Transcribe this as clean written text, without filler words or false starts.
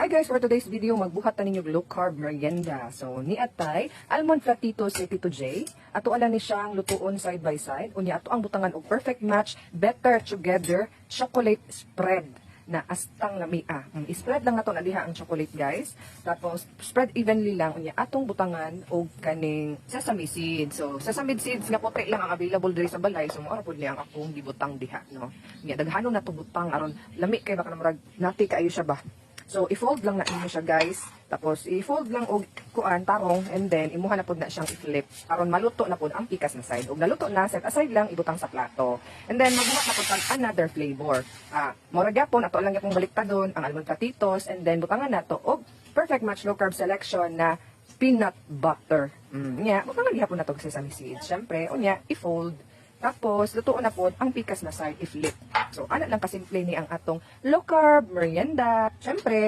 Hi guys, for today's video, magbuhat na ninyo low carb merienda. So, ni Atay, almond flatitos si Tito J. Ato ala ni siyang lutuon side by side. Unya, ato ang butangan og perfect match, better together, chocolate spread na astang lamia. I-spread lang nato na diha ang chocolate guys. Tapos, spread evenly lang. Unya, atong butangan og kaning sesame seeds. So, sesame seeds nga puti lang ang available diri sa balay. So, mo po niya ang akong gibutang diha. No? Unya, daghanon na to butang aron lami kay baka namurag nati kayo siya ba. So, i-fold lang na inyo siya, guys. Tapos, i-fold lang og kuan, tarong, and then, imuha na po na siyang i-flip. Aron maluto na po ang pikas na side. Og naluto na, set aside lang, ibutang sa plato. And then, magbuhat na po another flavor. Mora gyapon, ato lang yapong baliktadon, ang almond flatitos, and then, butangan na to, og perfect match low carb selection na peanut butter. Butangan gyapon na to sa sesame seeds. Siyempre, unya, i-fold. Tapos, lutuon na po ang pikas na side, i-flip. So, ano lang kasimple ni ang atong low carb merienda. Siyempre,